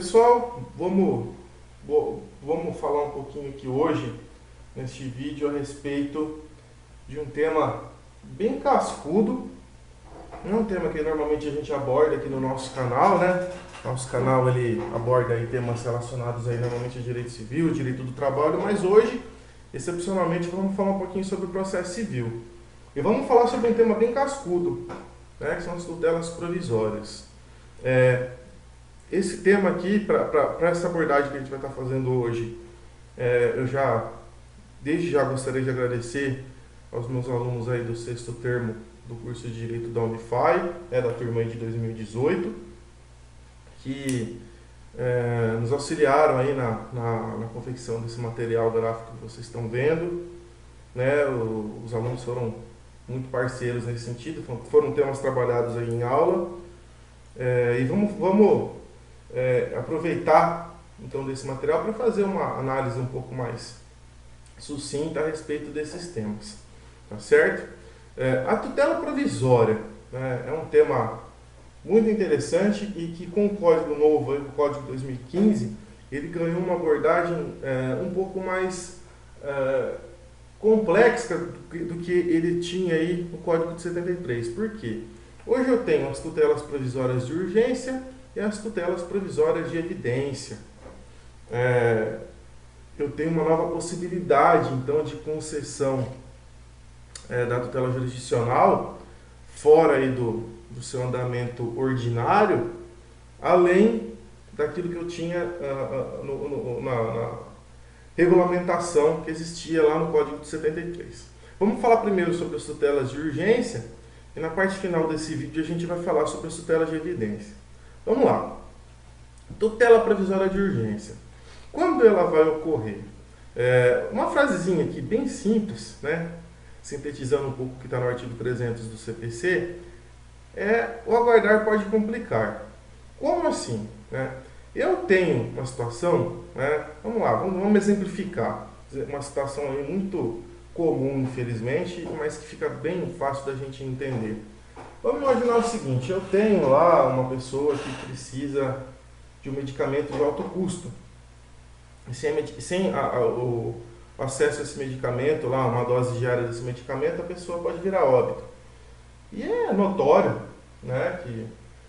Pessoal, vamos falar um pouquinho aqui hoje, neste vídeo, a respeito de um tema bem cascudo. Não é um tema que normalmente a gente aborda aqui no nosso canal, né? Nosso canal ele aborda aí temas relacionados aí normalmente a direito civil, direito do trabalho, mas hoje, excepcionalmente, vamos falar um pouquinho sobre o processo civil. E vamos falar sobre um tema bem cascudo, né? Que são as tutelas provisórias. Esse tema aqui, para essa abordagem que a gente vai estar fazendo hoje, eu desde já gostaria de agradecer aos meus alunos aí do 6º termo do curso de Direito da Unify, da turma aí de 2018, que nos auxiliaram aí na confecção desse material gráfico que vocês estão vendo, né? Os alunos foram muito parceiros nesse sentido, foram temas trabalhados aí em aula, e vamos aproveitar então desse material para fazer uma análise um pouco mais sucinta a respeito desses temas, tá certo? A tutela provisória, né, é um tema muito interessante e que com o Código novo, o Código 2015, ele ganhou uma abordagem um pouco mais complexa do que ele tinha aí no Código de 73. Por quê? Hoje eu tenho as tutelas provisórias de urgência e as tutelas provisórias de evidência. Eu tenho uma nova possibilidade, então, de concessão da tutela jurisdicional, fora aí do seu andamento ordinário, além daquilo que eu tinha na regulamentação que existia lá no Código de 73. Vamos falar primeiro sobre as tutelas de urgência, e na parte final desse vídeo a gente vai falar sobre as tutelas de evidência. Vamos lá. Tutela provisória de urgência. Quando ela vai ocorrer? Uma frasezinha aqui bem simples, né? Sintetizando um pouco o que está no artigo 300 do CPC, o aguardar pode complicar. Como assim? Né? Eu tenho uma situação, né? Vamos lá, vamos exemplificar. Uma situação aí muito comum, infelizmente, mas que fica bem fácil da gente entender. Vamos imaginar o seguinte: eu tenho lá uma pessoa que precisa de um medicamento de alto custo. Sem o acesso a esse medicamento, lá, uma dose diária desse medicamento, a pessoa pode vir a óbito. E é notório, né, que,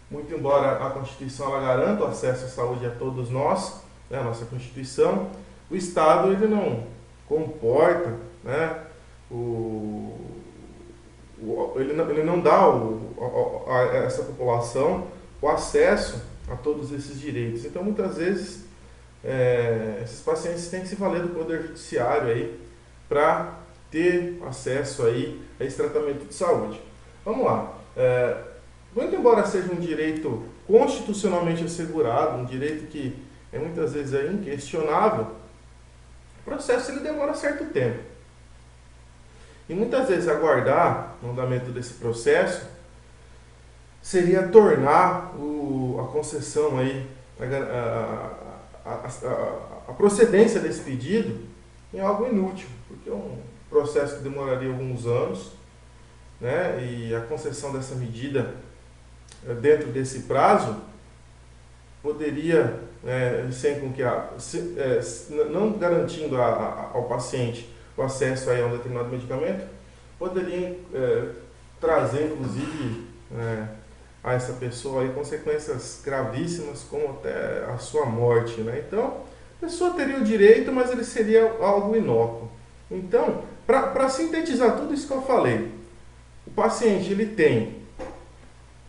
muito embora a Constituição ela garanta o acesso à saúde a todos nós, né, a nossa Constituição, o Estado ele não comporta, né, ele não dá a essa população o acesso a todos esses direitos. Então, muitas vezes, esses pacientes têm que se valer do Poder Judiciário aí para ter acesso aí a esse tratamento de saúde. Vamos lá. Muito embora seja um direito constitucionalmente assegurado, um direito que muitas vezes é inquestionável, o processo ele demora certo tempo. E muitas vezes aguardar o andamento desse processo seria tornar a concessão aí, a procedência desse pedido em algo inútil, porque é um processo que demoraria alguns anos, né, e a concessão dessa medida dentro desse prazo poderia, não garantindo ao paciente o acesso aí a um determinado medicamento, poderia trazer, inclusive, a essa pessoa aí consequências gravíssimas, como até a sua morte, né? Então, a pessoa teria o direito, mas ele seria algo inócuo. Então, para sintetizar tudo isso que eu falei, o paciente ele tem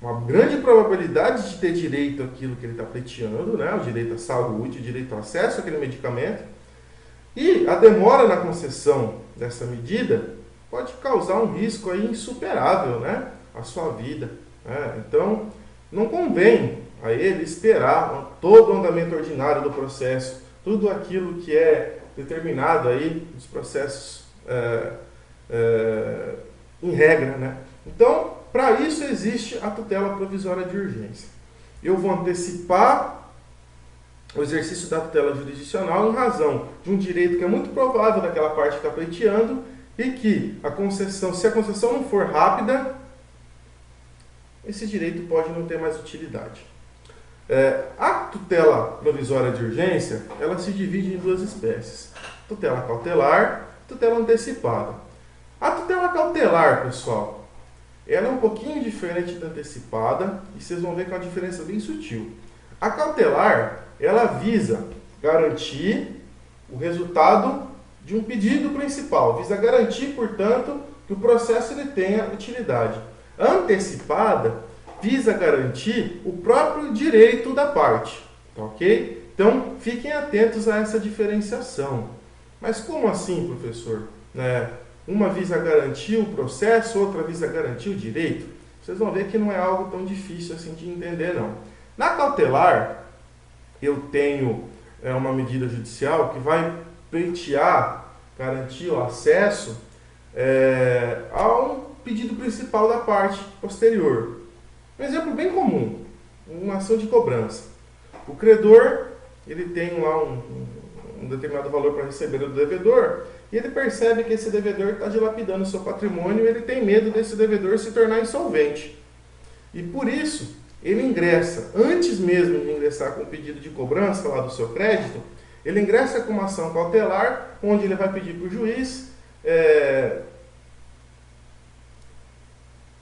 uma grande probabilidade de ter direito àquilo que ele está pleiteando, né? O direito à saúde, o direito ao acesso àquele medicamento, e a demora na concessão dessa medida pode causar um risco aí insuperável, né, à sua vida. Então, não convém a ele esperar todo o andamento ordinário do processo, tudo aquilo que é determinado aí nos processos em regra, né? Então, para isso existe a tutela provisória de urgência. Eu vou antecipar o exercício da tutela jurisdicional em razão de um direito que é muito provável daquela parte que está pleiteando e que a concessão, se a concessão não for rápida, esse direito pode não ter mais utilidade. A tutela provisória de urgência, ela se divide em duas espécies. Tutela cautelar e tutela antecipada. A tutela cautelar, pessoal, ela é um pouquinho diferente da antecipada e vocês vão ver que é uma diferença bem sutil. A cautelar, ela visa garantir o resultado de um pedido principal, visa garantir, portanto, que o processo ele tenha utilidade. A antecipada visa garantir o próprio direito da parte, tá ok? Então, fiquem atentos a essa diferenciação. Mas como assim, professor? Uma visa garantir o processo, outra visa garantir o direito? Vocês vão ver que não é algo tão difícil assim de entender, não. Na cautelar, eu tenho uma medida judicial que vai pleitear, garantir o acesso a um pedido principal da parte posterior. Um exemplo bem comum, uma ação de cobrança. O credor, ele tem lá um determinado valor para receber do devedor, e ele percebe que esse devedor está dilapidando o seu patrimônio e ele tem medo desse devedor se tornar insolvente. E por isso, ele ingressa, antes mesmo de ingressar com o pedido de cobrança lá do seu crédito, ele ingressa com uma ação cautelar, onde ele vai pedir para o juiz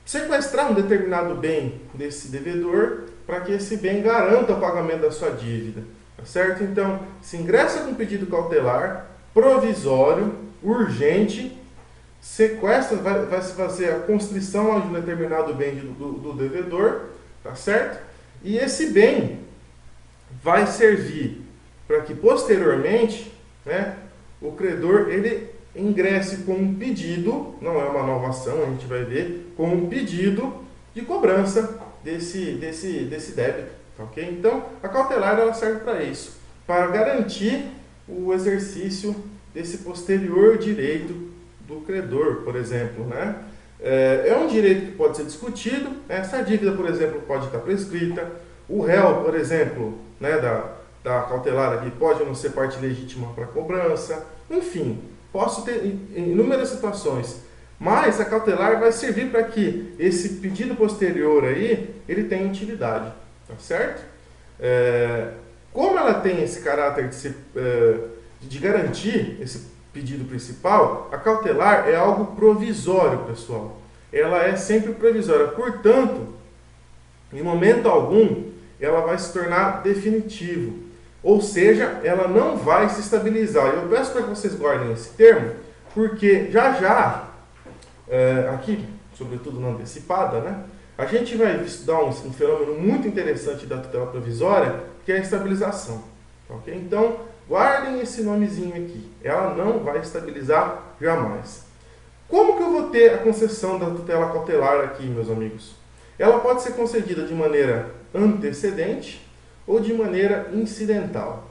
sequestrar um determinado bem desse devedor para que esse bem garanta o pagamento da sua dívida. Tá certo? Então, se ingressa com um pedido cautelar, provisório, urgente, sequestra, vai se fazer a constrição de um determinado bem do devedor, tá certo? E esse bem vai servir para que posteriormente, o credor ele ingresse com um pedido, não é uma nova ação, a gente vai ver, com um pedido de cobrança desse débito, tá ok? Então, a cautelar ela serve para isso, para garantir o exercício desse posterior direito do credor, por exemplo, É um direito que pode ser discutido, essa dívida, por exemplo, pode estar prescrita, o réu, por exemplo, da cautelar aqui pode não ser parte legítima para cobrança, enfim, posso ter inúmeras situações, mas a cautelar vai servir para que esse pedido posterior aí, ele tenha utilidade, tá certo? Como ela tem esse caráter de garantir esse pedido principal, a cautelar é algo provisório, pessoal. Ela é sempre provisória, portanto, em momento algum, ela vai se tornar definitivo. Ou seja, ela não vai se estabilizar. Eu peço para que vocês guardem esse termo, porque já, aqui, sobretudo na antecipada, a gente vai estudar um fenômeno muito interessante da tutela provisória, que é a estabilização. Okay? Então, guardem esse nomezinho aqui. Ela não vai estabilizar jamais. Como que eu vou ter a concessão da tutela cautelar aqui, meus amigos? Ela pode ser concedida de maneira antecedente ou de maneira incidental.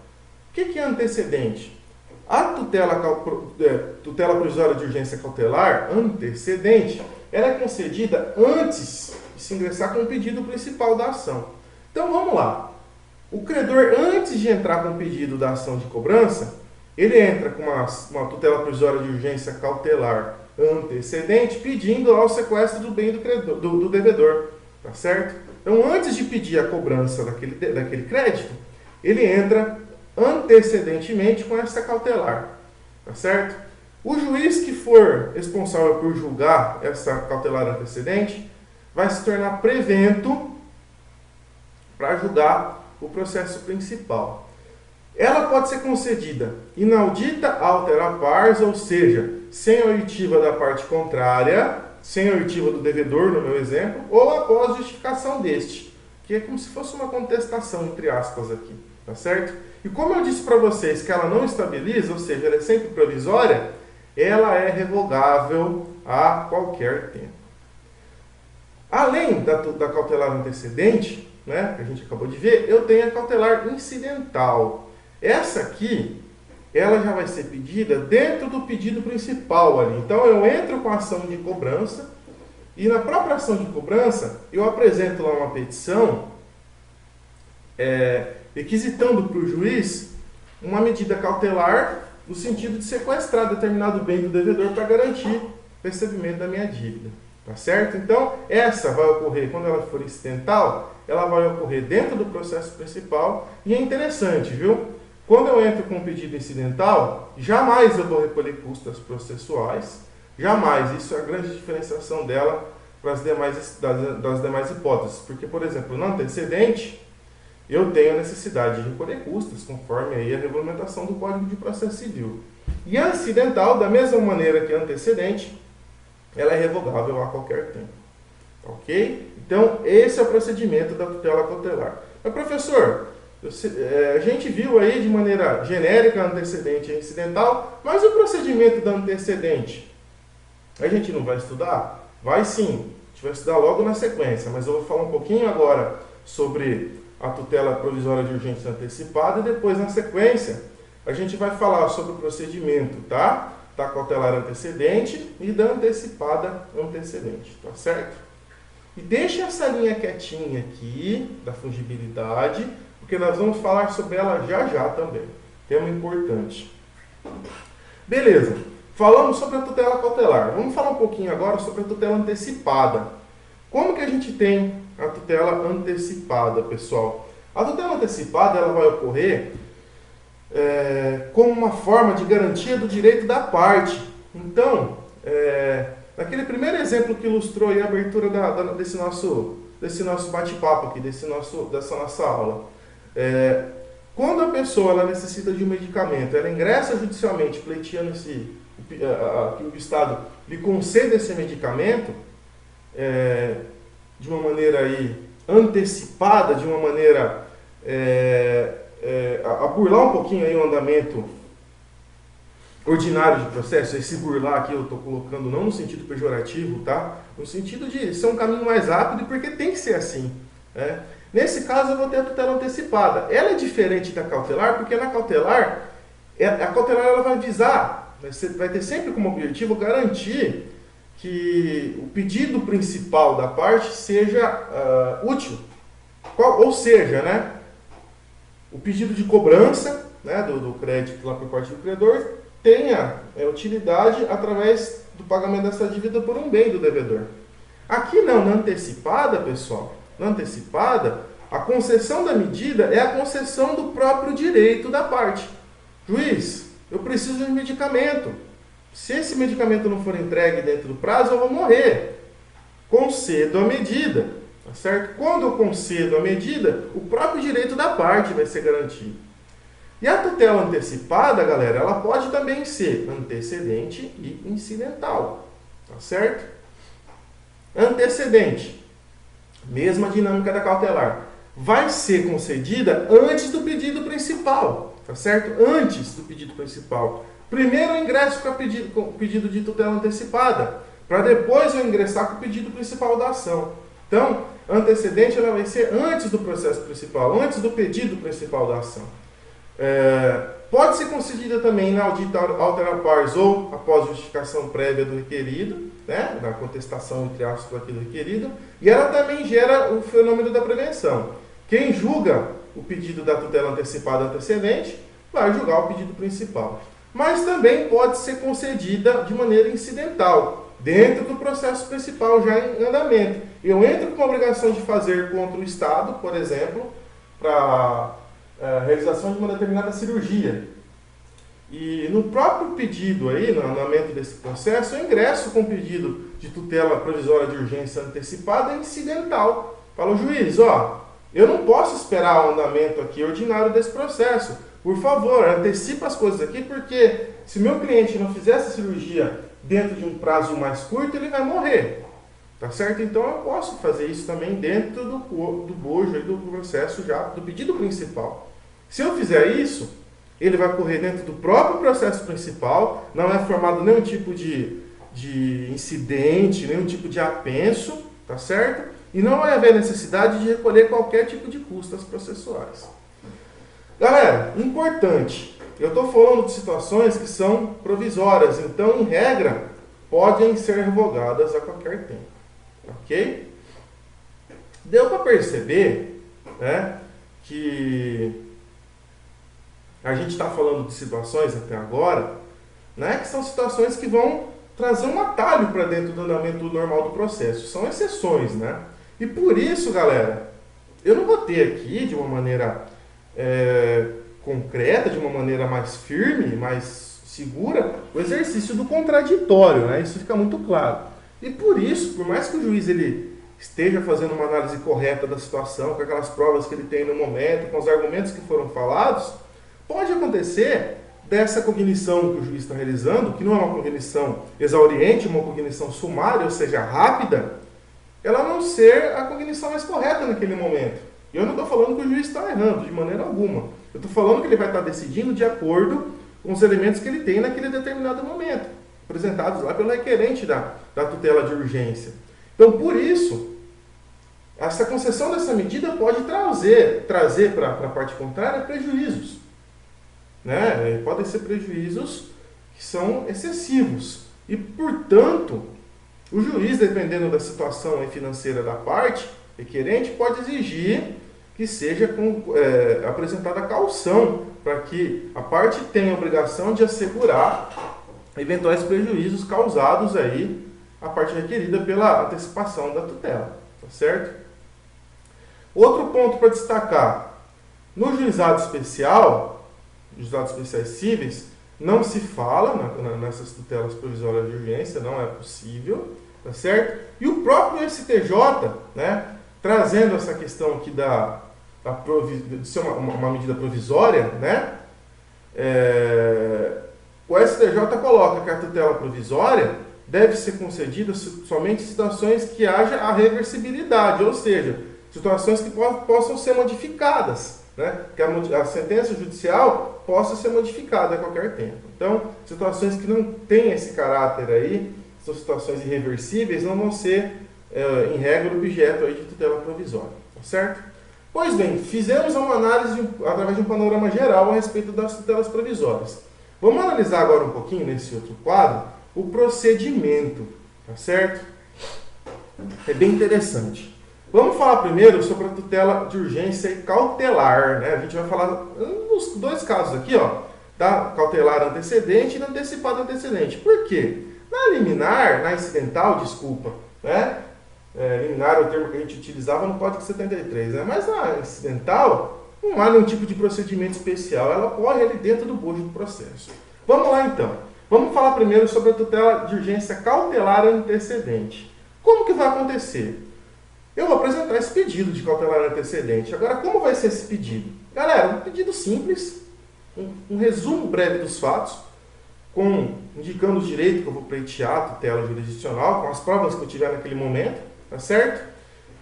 O que é antecedente? A tutela provisória de urgência cautelar antecedente, ela é concedida antes de se ingressar com o pedido principal da ação. Então vamos lá. O credor, antes de entrar com o pedido da ação de cobrança, ele entra com uma tutela provisória de urgência cautelar antecedente, pedindo lá o sequestro do bem do devedor. Tá certo? Então, antes de pedir a cobrança daquele crédito, ele entra antecedentemente com essa cautelar. Tá certo? O juiz que for responsável por julgar essa cautelar antecedente vai se tornar prevento para julgar o processo principal. Ela pode ser concedida inaudita altera pars, ou seja, sem a oitiva da parte contrária, sem a oitiva do devedor, no meu exemplo, ou após justificação deste, que é como se fosse uma contestação, entre aspas, aqui, tá certo? E como eu disse para vocês que ela não estabiliza, ou seja, ela é sempre provisória, ela é revogável a qualquer tempo. Além da cautelar antecedente, que a gente acabou de ver, eu tenho a cautelar incidental. Essa aqui, ela já vai ser pedida dentro do pedido principal ali. Então, eu entro com a ação de cobrança e na própria ação de cobrança, eu apresento lá uma petição requisitando para o juiz uma medida cautelar no sentido de sequestrar determinado bem do devedor para garantir o recebimento da minha dívida. tá certo? Então, essa vai ocorrer, quando ela for incidental, ela vai ocorrer dentro do processo principal, e é interessante, viu? Quando eu entro com um pedido incidental, jamais eu vou recolher custas processuais, jamais. Isso é a grande diferenciação dela para as das demais hipóteses. Porque, por exemplo, no antecedente, eu tenho a necessidade de recolher custas, conforme aí a regulamentação do Código de Processo Civil. E a incidental, da mesma maneira que a antecedente, ela é revogável a qualquer tempo. Ok? Então, esse é o procedimento da tutela cautelar. Mas, professor, a gente viu aí de maneira genérica antecedente e incidental, mas o procedimento da antecedente, a gente não vai estudar? Vai sim, a gente vai estudar logo na sequência, mas eu vou falar um pouquinho agora sobre a tutela provisória de urgência antecipada e depois, na sequência, a gente vai falar sobre o procedimento, tá? Da cautelar antecedente e da antecipada antecedente, tá certo? E deixa essa linha quietinha aqui, da fungibilidade, porque nós vamos falar sobre ela já já também. Tema importante. Beleza. Falamos sobre a tutela cautelar. Vamos falar um pouquinho agora sobre a tutela antecipada. Como que a gente tem a tutela antecipada, pessoal? A tutela antecipada ela vai ocorrer como uma forma de garantia do direito da parte. Então, naquele primeiro exemplo que ilustrou aí a abertura desse nosso bate-papo aqui, dessa nossa aula, quando a pessoa ela necessita de um medicamento, ela ingressa judicialmente pleiteando que o Estado lhe conceda esse medicamento de uma maneira aí antecipada, de uma maneira a burlar um pouquinho aí o andamento ordinário de processo. Esse burlar aqui eu estou colocando não no sentido pejorativo, tá? No sentido de ser um caminho mais rápido, porque tem que ser assim, né? Nesse caso eu vou ter a tutela antecipada. Ela é diferente da cautelar, porque na cautelar, a cautelar ela vai visar, vai ter sempre como objetivo garantir que o pedido principal da parte seja útil. Ou seja, né, o pedido de cobrança, né, do crédito lá por parte do credor tenha utilidade através do pagamento dessa dívida por um bem do devedor. Aqui não, na antecipada, pessoal, na antecipada, a concessão da medida é a concessão do próprio direito da parte. Juiz, eu preciso de um medicamento. Se esse medicamento não for entregue dentro do prazo, eu vou morrer. Concedo a medida, tá certo? Quando eu concedo a medida, o próprio direito da parte vai ser garantido. E a tutela antecipada, galera, ela pode também ser antecedente e incidental, tá certo? Antecedente, mesma dinâmica da cautelar, vai ser concedida antes do pedido principal, tá certo? Antes do pedido principal. Primeiro eu ingresso com o pedido de tutela antecipada, para depois eu ingressar com o pedido principal da ação. Então, antecedente ela vai ser antes do processo principal, antes do pedido principal da ação. Pode ser concedida também na audita altera pars ou após justificação prévia do requerido, né, na contestação entre aspas aqui do requerido, e ela também gera o fenômeno da prevenção. Quem julga o pedido da tutela antecipada antecedente vai julgar o pedido principal. Mas também pode ser concedida de maneira incidental, dentro do processo principal já em andamento. Eu entro com a obrigação de fazer contra o Estado, por exemplo, para realização de uma determinada cirurgia. E no próprio pedido aí, no andamento desse processo, eu ingresso com o pedido de tutela provisória de urgência antecipada incidental. Falo, juiz, eu não posso esperar o andamento aqui ordinário desse processo. Por favor, antecipa as coisas aqui, porque se meu cliente não fizer essa cirurgia dentro de um prazo mais curto, ele vai morrer. Tá certo? Então eu posso fazer isso também dentro do bojo aí do processo já, do pedido principal. Se eu fizer isso, ele vai correr dentro do próprio processo principal, não é formado nenhum tipo de incidente, nenhum tipo de apenso, tá certo? E não vai haver necessidade de recolher qualquer tipo de custas processuais. Galera, importante, eu estou falando de situações que são provisórias, então, em regra, podem ser revogadas a qualquer tempo. Ok? Deu para perceber, né, que a gente está falando de situações até agora, né, que são situações que vão trazer um atalho para dentro do andamento normal do processo. São exceções, né? E por isso, galera, eu não vou ter aqui de uma maneira concreta, de uma maneira mais firme, mais segura, o exercício do contraditório, né? Isso fica muito claro. E por isso, por mais que o juiz ele esteja fazendo uma análise correta da situação, com aquelas provas que ele tem no momento, com os argumentos que foram falados, pode acontecer dessa cognição que o juiz está realizando, que não é uma cognição exauriente, uma cognição sumária, ou seja, rápida, ela não ser a cognição mais correta naquele momento. E eu não estou falando que o juiz está errando, de maneira alguma. Eu estou falando que ele vai estar decidindo de acordo com os elementos que ele tem naquele determinado momento, apresentados lá pelo requerente da tutela de urgência. Então, por isso, essa concessão dessa medida pode trazer para a parte contrária prejuízos. Né? Podem ser prejuízos que são excessivos. E, portanto, o juiz, dependendo da situação financeira da parte requerente, pode exigir que seja apresentada caução para que a parte tenha a obrigação de assegurar eventuais prejuízos causados aí à parte requerida pela antecipação da tutela. Tá certo? Outro ponto para destacar. No juizado especial, juizados especiais cíveis, não se fala nessas tutelas provisórias de urgência, não é possível, tá certo? E o próprio STJ, né, trazendo essa questão aqui de ser uma medida provisória, né, o STJ coloca que a tutela provisória deve ser concedida somente em situações que haja a reversibilidade, ou seja, situações que possam ser modificadas, né? Que a sentença judicial possa ser modificada a qualquer tempo. Então, situações que não têm esse caráter aí, são situações irreversíveis, não vão ser, em regra, objeto aí de tutela provisória. Tá certo? Pois bem, fizemos uma análise através de um panorama geral a respeito das tutelas provisórias. Vamos analisar agora um pouquinho, nesse outro quadro, o procedimento. Tá certo? É bem interessante. Vamos falar primeiro sobre a tutela de urgência e cautelar, né? A gente vai falar nos dois casos aqui, ó, da cautelar antecedente e da antecipada antecedente. Por quê? Na incidental, né? Liminar é o termo que a gente utilizava no Código 73, né? Mas na incidental, não há nenhum tipo de procedimento especial, ela ocorre ali dentro do bojo do processo. Vamos lá então. Vamos falar primeiro sobre a tutela de urgência cautelar antecedente. Como que vai acontecer? Eu vou apresentar esse pedido de cautelar antecedente. Agora, como vai ser esse pedido? Galera, um pedido simples, um resumo breve dos fatos, indicando os direitos que eu vou pleitear, a tutela jurisdicional, com as provas que eu tiver naquele momento, tá certo?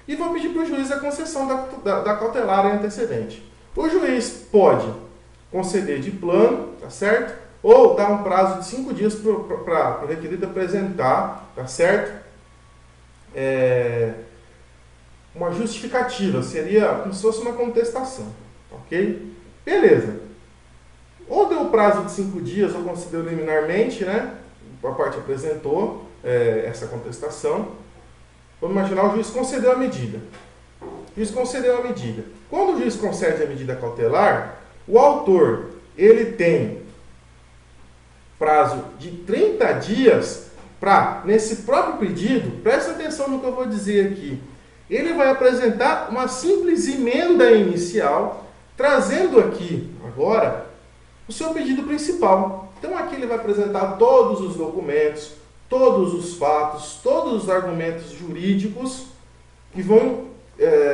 E vou pedir para o juiz a concessão da cautelar antecedente. O juiz pode conceder de plano, tá certo? Ou dar um prazo de 5 dias para o requerido apresentar, tá certo? Uma justificativa, seria como se fosse uma contestação, ok? Beleza. Ou deu o prazo de 5 dias, ou concedeu liminarmente, né? A parte apresentou essa contestação. Vamos imaginar o juiz concedeu a medida. O juiz concedeu a medida. Quando o juiz concede a medida cautelar, o autor, ele tem prazo de 30 dias para, nesse próprio pedido, presta atenção no que eu vou dizer aqui, ele vai apresentar uma simples emenda inicial, trazendo aqui, agora, o seu pedido principal. Então aqui ele vai apresentar todos os documentos, todos os fatos, todos os argumentos jurídicos que vão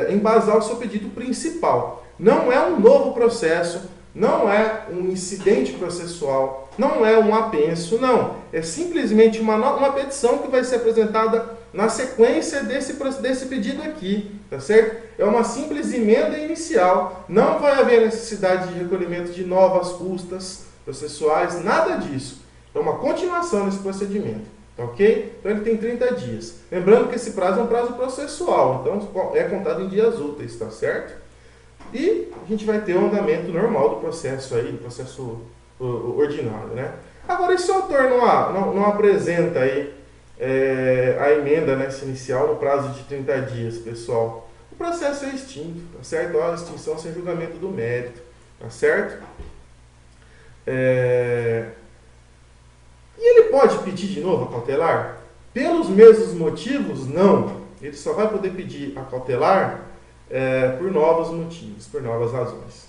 embasar o seu pedido principal. Não é um novo processo, não é um incidente processual, não é um apenso, não. É simplesmente uma petição que vai ser apresentada na sequência desse pedido aqui, tá certo? É uma simples emenda inicial, não vai haver necessidade de recolhimento de novas custas processuais, nada disso. É uma continuação desse procedimento, tá ok? Então ele tem 30 dias. Lembrando que esse prazo é um prazo processual, então é contado em dias úteis, tá certo? E a gente vai ter o andamento normal do processo aí, do processo ordinário, né? Agora, e se o autor não apresenta aí a emenda, né, inicial no prazo de 30 dias, pessoal, o processo é extinto, tá certo? A extinção sem julgamento do mérito, tá certo? E ele pode pedir de novo a cautelar? Pelos mesmos motivos? Não. Ele só vai poder pedir a cautelar por novos motivos, por novas razões.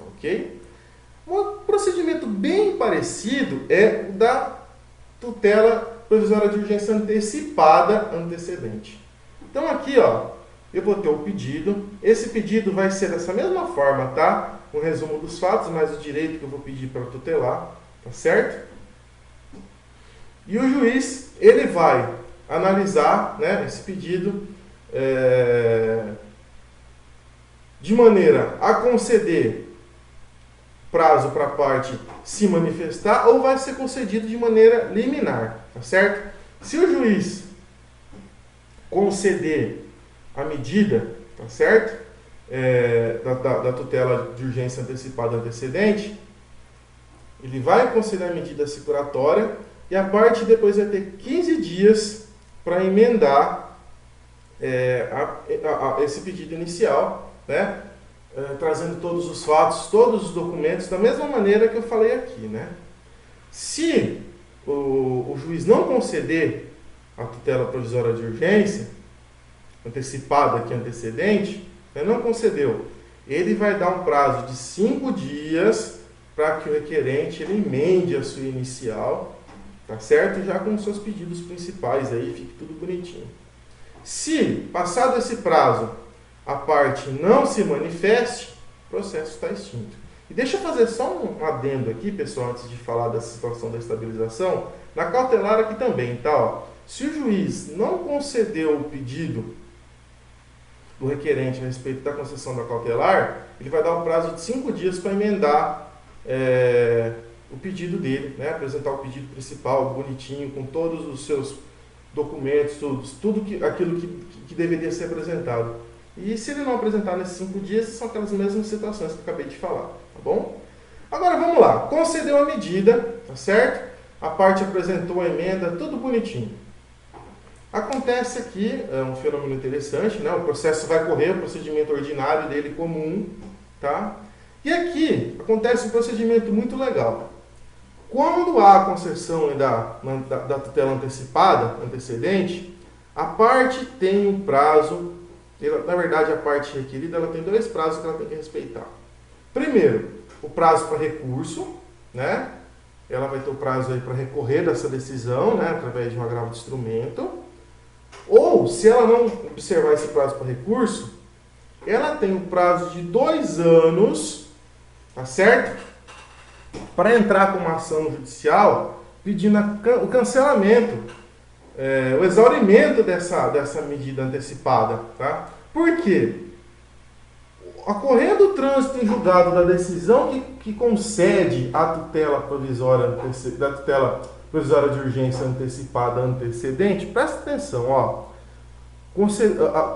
Ok? Um procedimento bem parecido é o da tutela provisória de urgência antecipada antecedente. Então aqui, ó, eu vou ter o pedido. Esse pedido vai ser dessa mesma forma, tá? Um resumo dos fatos, mais o direito que eu vou pedir para tutelar, tá certo? E o juiz, ele vai analisar, né, esse pedido de maneira a conceder prazo para a parte se manifestar ou vai ser concedido de maneira liminar, tá certo? Se o juiz conceder a medida, tá certo? Da tutela de urgência antecipada antecedente, ele vai conceder a medida securatória e a parte depois vai ter 15 dias para emendar esse pedido inicial, né? Trazendo todos os fatos, todos os documentos, da mesma maneira que eu falei aqui, né? Se o juiz não conceder a tutela provisória de urgência, antecipada aqui antecedente, não concedeu, ele vai dar um prazo de 5 dias para que o requerente ele emende a sua inicial, tá certo? Já com os seus pedidos principais aí, fique tudo bonitinho. Se, passado esse prazo, a parte não se manifeste, o processo está extinto. E deixa eu fazer só um adendo aqui, pessoal, antes de falar da situação da estabilização. Na cautelar aqui também, tá? Ó, se o juiz não concedeu o pedido do requerente a respeito da concessão da cautelar, ele vai dar um prazo de 5 dias para emendar o pedido dele, né? Apresentar o pedido principal, bonitinho, com todos os seus documentos, tudo aquilo que deveria ser apresentado. E se ele não apresentar nesses 5 dias, são aquelas mesmas situações que eu acabei de falar, tá bom? Agora vamos lá, concedeu a medida, tá certo? A parte apresentou a emenda, tudo bonitinho. Acontece aqui, é um fenômeno interessante, né? O processo vai correr, o procedimento ordinário dele comum, tá? E aqui acontece um procedimento muito legal. Quando há a concessão da tutela antecipada, antecedente, a parte tem um prazo. Na verdade, a parte requerida ela tem 2 prazos que ela tem que respeitar. Primeiro, o prazo para recurso, né? Ela vai ter o prazo aí para recorrer dessa decisão, né? Através de um agravo de instrumento. Ou, se ela não observar esse prazo para recurso, ela tem um prazo de 2 anos, tá certo? Para entrar com uma ação judicial pedindo o cancelamento, o exaurimento dessa medida antecipada, tá? Por quê? Ocorrendo o trânsito em julgado da decisão que concede a tutela provisória de urgência antecipada antecedente, presta atenção, ó.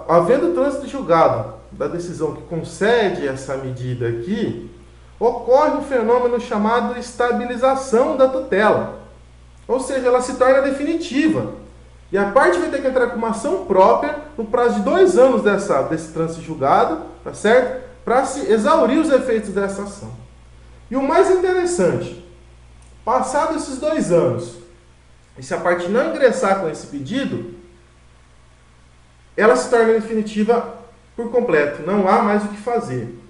Havendo trânsito em julgado da decisão que concede essa medida aqui, ocorre um fenômeno chamado estabilização da tutela. Ou seja, ela se torna definitiva. E a parte vai ter que entrar com uma ação própria no prazo de 2 anos desse trânsito julgado, tá certo? Para se exaurir os efeitos dessa ação. E o mais interessante, passados esses 2 anos, e se a parte não ingressar com esse pedido, ela se torna definitiva por completo, não há mais o que fazer.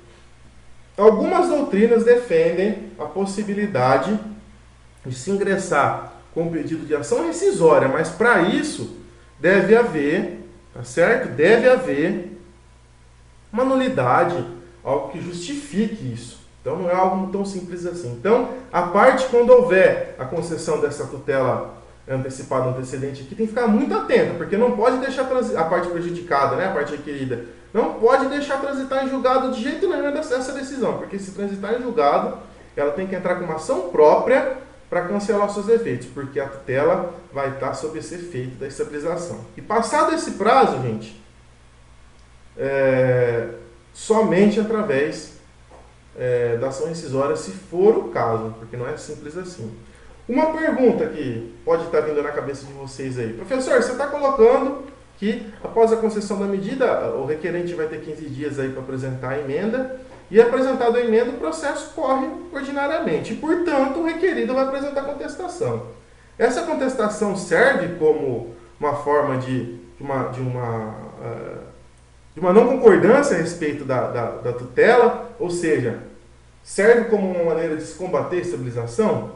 Algumas doutrinas defendem a possibilidade de se ingressar com pedido de ação rescisória, mas para isso deve haver, tá certo? Deve haver uma nulidade, algo que justifique isso. Então não é algo tão simples assim. Então, a parte, quando houver a concessão dessa tutela antecipada antecedente aqui, tem que ficar muito atento, porque não pode deixar a parte prejudicada, né, a parte requerida, não pode deixar transitar em julgado de jeito nenhum essa decisão, porque se transitar em julgado, ela tem que entrar com uma ação própria para cancelar os seus efeitos, porque a tutela vai estar sob esse efeito da estabilização. E passado esse prazo, gente, somente através da ação rescisória, se for o caso, porque não é simples assim. Uma pergunta que pode estar vindo na cabeça de vocês aí. Professor, você está colocando que após a concessão da medida, o requerente vai ter 15 dias aí para apresentar a emenda, e apresentado a emenda, o processo corre ordinariamente. E, portanto, o requerido vai apresentar contestação. Essa contestação serve como uma forma de uma não concordância a respeito da tutela, ou seja, serve como uma maneira de se combater a estabilização?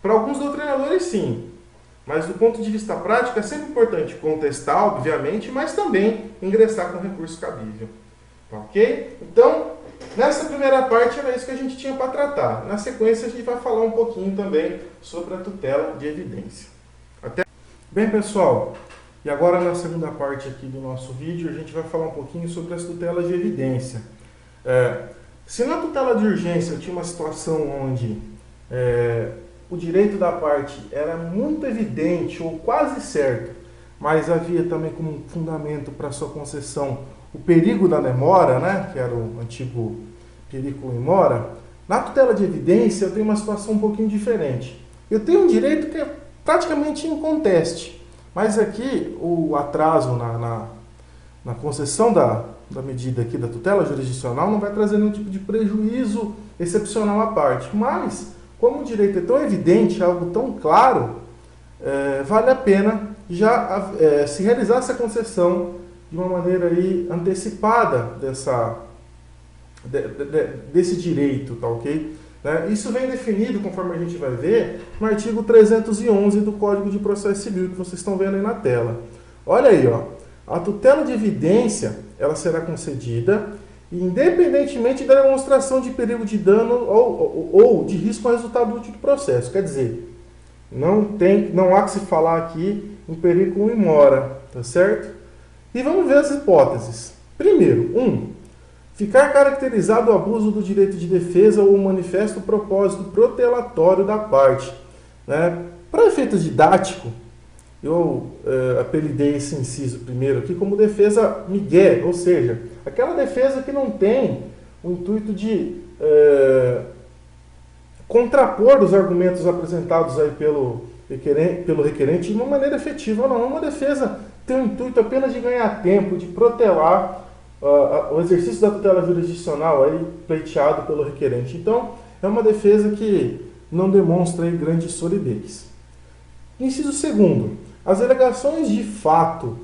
Para alguns doutrinadores, sim. Mas do ponto de vista prático, é sempre importante contestar, obviamente, mas também ingressar com recurso cabível. Ok? Então, nessa primeira parte era isso que a gente tinha para tratar. Na sequência, a gente vai falar um pouquinho também sobre a tutela de evidência. Bem, pessoal, e agora na segunda parte aqui do nosso vídeo, a gente vai falar um pouquinho sobre as tutelas de evidência. Se na tutela de urgência eu tinha uma situação onde o direito da parte era muito evidente ou quase certo, mas havia também como fundamento para sua concessão o perigo da demora, né, que era o antigo periculum in mora, na tutela de evidência eu tenho uma situação um pouquinho diferente. Eu tenho um direito que é praticamente inconteste, mas aqui o atraso na concessão da medida aqui da tutela jurisdicional não vai trazer nenhum tipo de prejuízo excepcional à parte, mas como o direito é tão evidente, algo tão claro, vale a pena já se realizar essa concessão de uma maneira aí antecipada desse direito, tá ok? Isso vem definido, conforme a gente vai ver, no artigo 311 do Código de Processo Civil, que vocês estão vendo aí na tela. Olha aí, ó, a tutela de evidência ela será concedida independentemente da demonstração de perigo de dano ou de risco ao resultado útil do processo. Quer dizer, não há que se falar aqui em periculum in mora, tá certo? E vamos ver as hipóteses. Primeiro, 1. Ficar caracterizado o abuso do direito de defesa ou o manifesto propósito protelatório da parte. Para efeito didático, eu apelidei esse inciso primeiro aqui como defesa migué, ou seja, aquela defesa que não tem o intuito de contrapor os argumentos apresentados aí pelo requerente de uma maneira efetiva. Não, é uma defesa que tem o intuito apenas de ganhar tempo, de protelar o exercício da tutela jurisdicional aí pleiteado pelo requerente. Então, é uma defesa que não demonstra aí grande solidez. Inciso segundo, as alegações de fato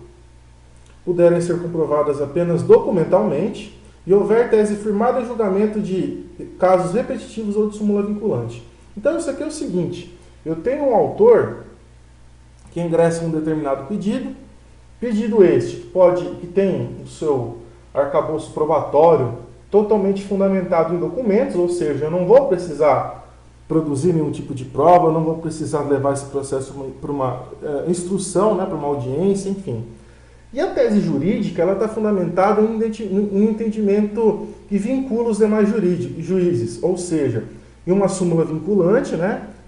puderem ser comprovadas apenas documentalmente e houver tese firmada em julgamento de casos repetitivos ou de súmula vinculante. Então, isso aqui é o seguinte, eu tenho um autor que ingressa um determinado pedido este que tem o seu arcabouço probatório totalmente fundamentado em documentos, ou seja, eu não vou precisar produzir nenhum tipo de prova, eu não vou precisar levar esse processo para uma instrução, para uma audiência, enfim. E a tese jurídica ela está fundamentada em um entendimento que vincula os demais juízes, ou seja, em uma súmula vinculante,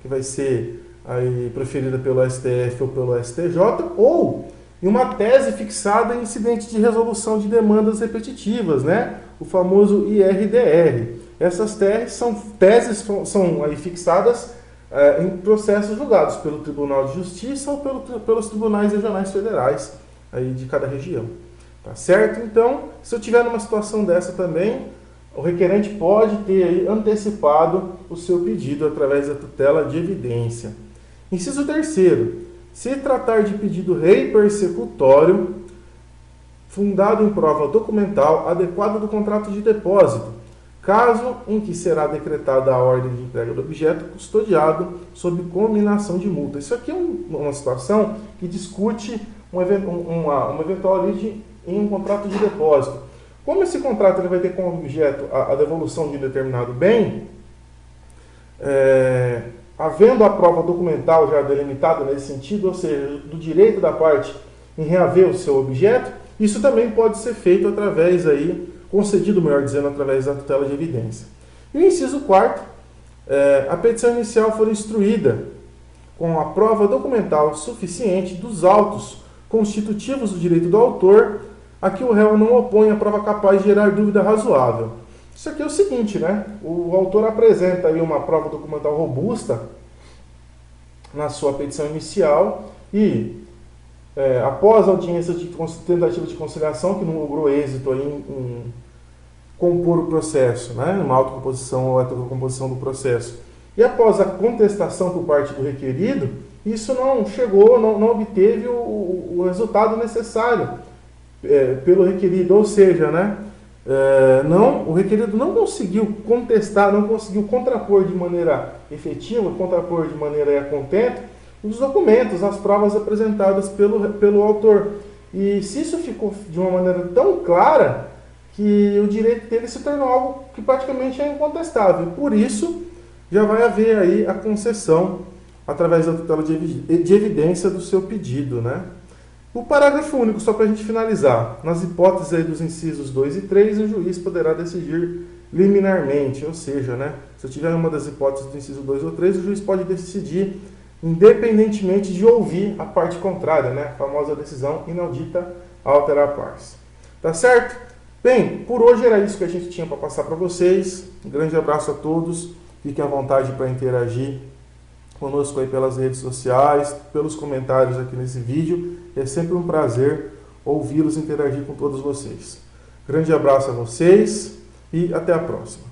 que vai ser aí preferida pelo STF ou pelo STJ, ou em uma tese fixada em incidente de resolução de demandas repetitivas, o famoso IRDR. Essas teses são aí fixadas em processos julgados pelo Tribunal de Justiça ou pelos tribunais regionais federais aí de cada região. Tá certo? Então, se eu tiver numa situação dessa também, o requerente pode ter aí antecipado o seu pedido através da tutela de evidência. Inciso terceiro, se tratar de pedido rei persecutório, fundado em prova documental adequada do contrato de depósito, caso em que será decretada a ordem de entrega do objeto custodiado sob cominação de multa. Isso aqui é uma situação que discute uma eventual origem em um contrato de depósito. Como esse contrato ele vai ter como objeto a devolução de um determinado bem, havendo a prova documental já delimitada nesse sentido, ou seja, do direito da parte em reaver o seu objeto, isso também pode ser feito através concedido, melhor dizendo, através da tutela de evidência. E o inciso 4, a petição inicial for instruída com a prova documental suficiente dos autos constitutivos do direito do autor a que o réu não opõe a prova capaz de gerar dúvida razoável. Isso aqui é o seguinte, o autor apresenta aí uma prova documental robusta na sua petição inicial e após a audiência de tentativa de conciliação, que não logrou êxito em compor o processo, numa autocomposição ou heterocomposição do processo, e após a contestação por parte do requerido, isso não chegou, não obteve o resultado necessário pelo requerido, ou seja, né, o requerido não conseguiu contestar, não conseguiu contrapor de maneira efetiva, contrapor de maneira contente os documentos, as provas apresentadas pelo autor. E se isso ficou de uma maneira tão clara, que o direito dele se tornou algo que praticamente é incontestável. Por isso, já vai haver aí a concessão através da tutela de evidência do seu pedido, né? O parágrafo único, só para a gente finalizar. Nas hipóteses aí dos incisos 2 e 3, o juiz poderá decidir liminarmente, ou seja, né, se eu tiver uma das hipóteses do inciso 2 ou 3, o juiz pode decidir independentemente de ouvir a parte contrária, né, a famosa decisão inaudita altera pars. Tá certo? Bem, por hoje era isso que a gente tinha para passar para vocês. Um grande abraço a todos. Fiquem à vontade para interagir conosco aí pelas redes sociais, pelos comentários aqui nesse vídeo. É sempre um prazer ouvi-los interagir com todos vocês. Grande abraço a vocês e até a próxima.